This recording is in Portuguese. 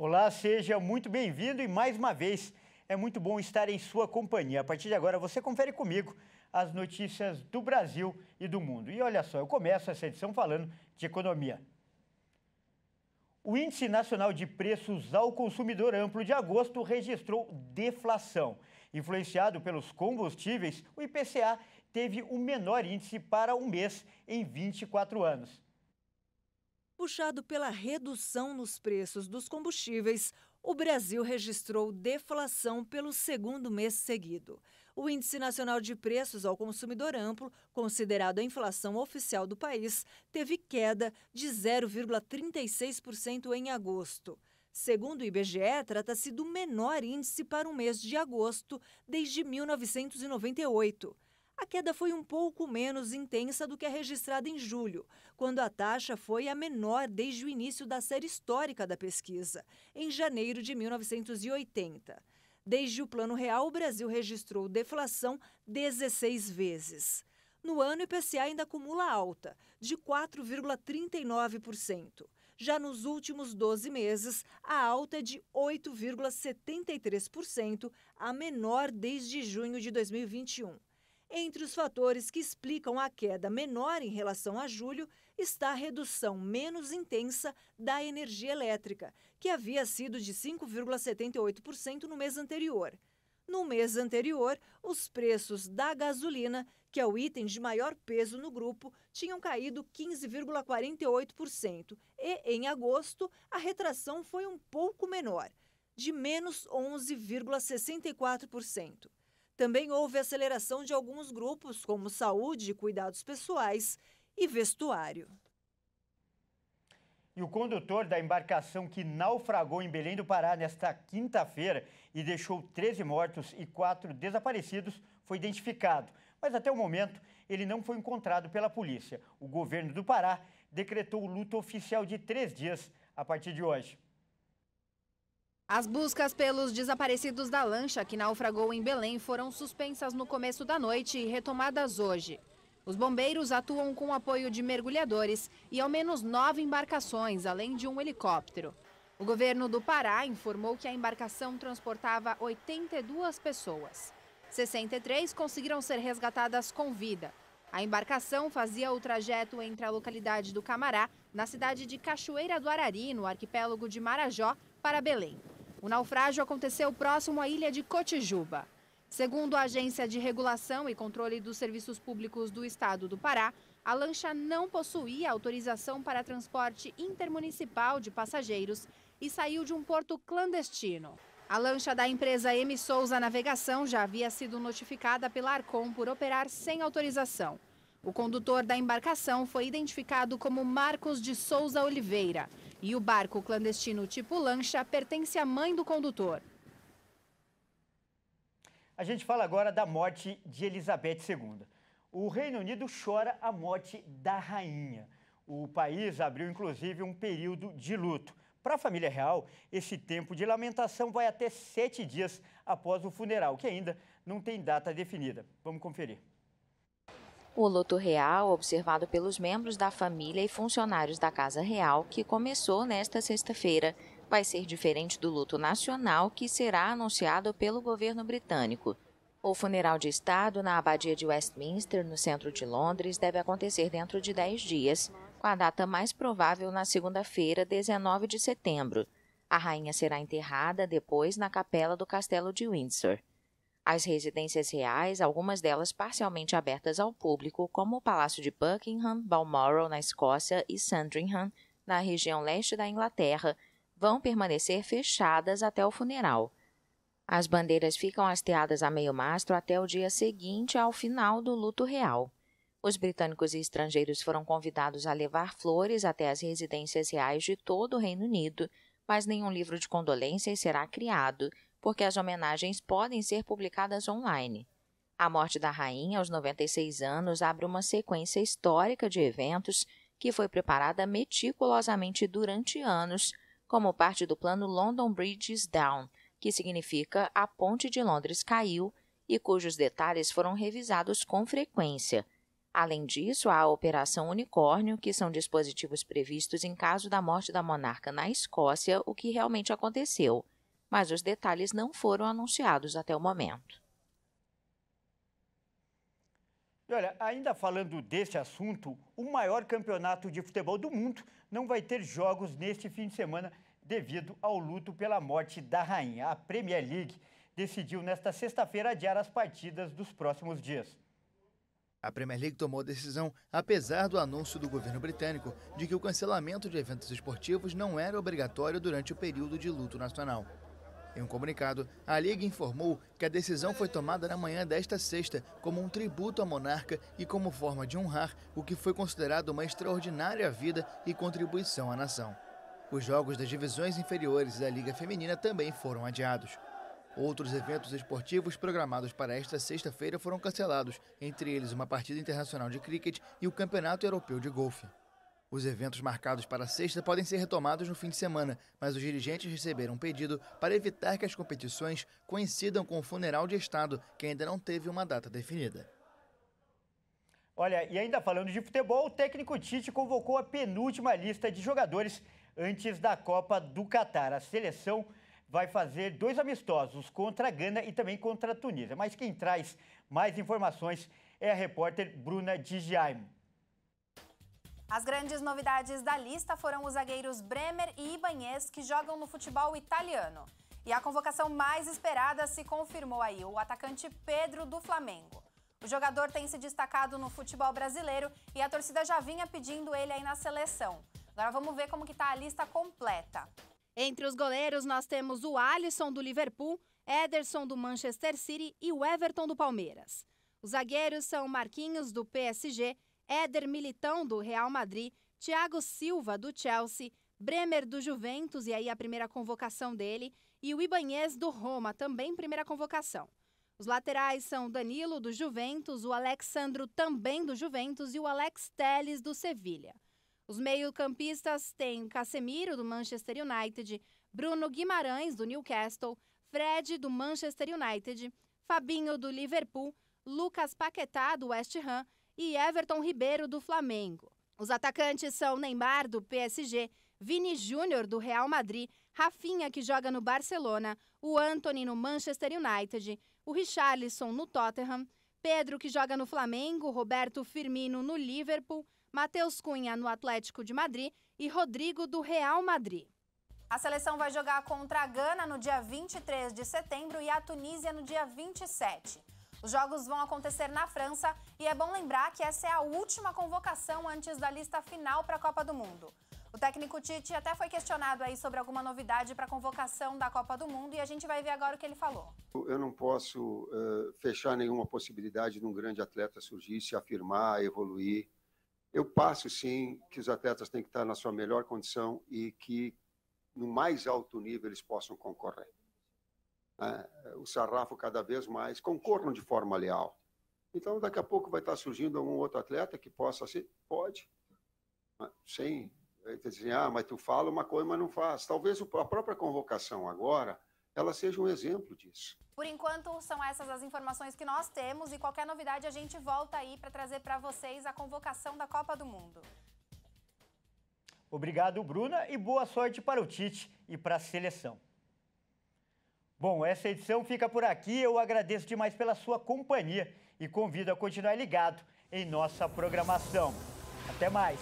Olá, seja muito bem-vindo e mais uma vez é muito bom estar em sua companhia. A partir de agora você confere comigo as notícias do Brasil e do mundo. E olha só, eu começo essa edição falando de economia. O Índice Nacional de Preços ao Consumidor Amplo de agosto registrou deflação. Influenciado pelos combustíveis, o IPCA teve o menor índice para um mês em 24 anos. Puxado pela redução nos preços dos combustíveis, o Brasil registrou deflação pelo segundo mês seguido. O Índice Nacional de Preços ao Consumidor Amplo, considerado a inflação oficial do país, teve queda de 0,36% em agosto. Segundo o IBGE, trata-se do menor índice para o mês de agosto desde 1998. A queda foi um pouco menos intensa do que a registrada em julho, quando a taxa foi a menor desde o início da série histórica da pesquisa, em janeiro de 1980. Desde o Plano Real, o Brasil registrou deflação 16 vezes. No ano, o IPCA ainda acumula alta, de 4,39%. Já nos últimos 12 meses, a alta é de 8,73%, a menor desde junho de 2021. Entre os fatores que explicam a queda menor em relação a julho está a redução menos intensa da energia elétrica, que havia sido de 5,78% no mês anterior. No mês anterior, os preços da gasolina, que é o item de maior peso no grupo, tinham caído 15,48% e, em agosto, a retração foi um pouco menor, de menos 11,64%. Também houve aceleração de alguns grupos, como saúde e cuidados pessoais e vestuário. E o condutor da embarcação que naufragou em Belém do Pará nesta quinta-feira e deixou 13 mortos e 4 desaparecidos foi identificado. Mas até o momento ele não foi encontrado pela polícia. O governo do Pará decretou o luto oficial de 3 dias a partir de hoje. As buscas pelos desaparecidos da lancha que naufragou em Belém foram suspensas no começo da noite e retomadas hoje. Os bombeiros atuam com apoio de mergulhadores e ao menos 9 embarcações, além de um helicóptero. O governo do Pará informou que a embarcação transportava 82 pessoas. 63 conseguiram ser resgatadas com vida. A embarcação fazia o trajeto entre a localidade do Camará, na cidade de Cachoeira do Arari, no arquipélago de Marajó, para Belém. O naufrágio aconteceu próximo à ilha de Cotijuba. Segundo a Agência de Regulação e Controle dos Serviços Públicos do Estado do Pará, a lancha não possuía autorização para transporte intermunicipal de passageiros e saiu de um porto clandestino. A lancha da empresa M. Souza Navegação já havia sido notificada pela Arcom por operar sem autorização. O condutor da embarcação foi identificado como Marcos de Souza Oliveira. E o barco clandestino tipo lancha pertence à mãe do condutor. A gente fala agora da morte de Elizabeth II. O Reino Unido chora a morte da rainha. O país abriu, inclusive, um período de luto. Para a família real, esse tempo de lamentação vai até 7 dias após o funeral, que ainda não tem data definida. Vamos conferir. O luto real, observado pelos membros da família e funcionários da Casa Real, que começou nesta sexta-feira, vai ser diferente do luto nacional, que será anunciado pelo governo britânico. O funeral de Estado na Abadia de Westminster, no centro de Londres, deve acontecer dentro de 10 dias, com a data mais provável na segunda-feira, 19 de setembro. A rainha será enterrada depois na capela do Castelo de Windsor. As residências reais, algumas delas parcialmente abertas ao público, como o Palácio de Buckingham, Balmoral, na Escócia, e Sandringham, na região leste da Inglaterra, vão permanecer fechadas até o funeral. As bandeiras ficam hasteadas a meio mastro até o dia seguinte ao final do luto real. Os britânicos e estrangeiros foram convidados a levar flores até as residências reais de todo o Reino Unido, mas nenhum livro de condolências será criado, porque as homenagens podem ser publicadas online. A morte da rainha, aos 96 anos, abre uma sequência histórica de eventos que foi preparada meticulosamente durante anos, como parte do plano London Bridge is Down, que significa a ponte de Londres caiu, e cujos detalhes foram revisados com frequência. Além disso, há a Operação Unicórnio, que são dispositivos previstos em caso da morte da monarca na Escócia, o que realmente aconteceu, mas os detalhes não foram anunciados até o momento. E olha, ainda falando deste assunto, o maior campeonato de futebol do mundo não vai ter jogos neste fim de semana devido ao luto pela morte da rainha. A Premier League decidiu nesta sexta-feira adiar as partidas dos próximos dias. A Premier League tomou a decisão apesar do anúncio do governo britânico de que o cancelamento de eventos esportivos não era obrigatório durante o período de luto nacional. Em um comunicado, a Liga informou que a decisão foi tomada na manhã desta sexta como um tributo à monarca e como forma de honrar o que foi considerado uma extraordinária vida e contribuição à nação. Os jogos das divisões inferiores da Liga Feminina também foram adiados. Outros eventos esportivos programados para esta sexta-feira foram cancelados, entre eles uma partida internacional de críquete e o Campeonato Europeu de Golfe. Os eventos marcados para sexta podem ser retomados no fim de semana, mas os dirigentes receberam um pedido para evitar que as competições coincidam com o funeral de Estado, que ainda não teve uma data definida. Olha, e ainda falando de futebol, o técnico Tite convocou a penúltima lista de jogadores antes da Copa do Catar. A seleção vai fazer 2 amistosos contra a Gana e também contra a Tunísia. Mas quem traz mais informações é a repórter Bruna Di Giaimo. As grandes novidades da lista foram os zagueiros Bremer e Ibanez, que jogam no futebol italiano. E a convocação mais esperada se confirmou aí, o atacante Pedro do Flamengo. O jogador tem se destacado no futebol brasileiro e a torcida já vinha pedindo ele aí na seleção. Agora vamos ver como que tá a lista completa. Entre os goleiros, nós temos o Alisson, do Liverpool, Ederson, do Manchester City e o Everton, do Palmeiras. Os zagueiros são Marquinhos, do PSG, Éder Militão, do Real Madrid, Thiago Silva, do Chelsea, Bremer, do Juventus, e aí a primeira convocação dele, e o Ibanez, do Roma, também primeira convocação. Os laterais são Danilo, do Juventus, o Alexandro, também do Juventus, e o Alex Telles, do Sevilha. Os meio-campistas têm Casemiro, do Manchester United, Bruno Guimarães, do Newcastle, Fred, do Manchester United, Fabinho, do Liverpool, Lucas Paquetá, do West Ham e Everton Ribeiro, do Flamengo. Os atacantes são Neymar, do PSG, Vini Júnior, do Real Madrid, Rafinha, que joga no Barcelona, o Antony, no Manchester United, o Richarlison, no Tottenham, Pedro, que joga no Flamengo, Roberto Firmino, no Liverpool, Matheus Cunha, no Atlético de Madrid e Rodrigo, do Real Madrid. A seleção vai jogar contra a Gana no dia 23 de setembro e a Tunísia no dia 27. Os jogos vão acontecer na França e é bom lembrar que essa é a última convocação antes da lista final para a Copa do Mundo. O técnico Tite até foi questionado aí sobre alguma novidade para a convocação da Copa do Mundo e a gente vai ver agora o que ele falou. Eu não posso fechar nenhuma possibilidade de um grande atleta surgir, se afirmar, evoluir. Eu passo, sim, que os atletas têm que estar na sua melhor condição e que, no mais alto nível, eles possam concorrer. O sarrafo, cada vez mais, concorram de forma leal. Então, daqui a pouco vai estar surgindo algum outro atleta que possa ser? Pode. Sem dizer, mas tu fala uma coisa, mas não faz. Talvez a própria convocação agora, ela seja um exemplo disso. Por enquanto, são essas as informações que nós temos e qualquer novidade a gente volta aí para trazer para vocês a convocação da Copa do Mundo. Obrigado, Bruna, e boa sorte para o Tite e para a seleção. Bom, essa edição fica por aqui. Eu agradeço demais pela sua companhia e convido a continuar ligado em nossa programação. Até mais!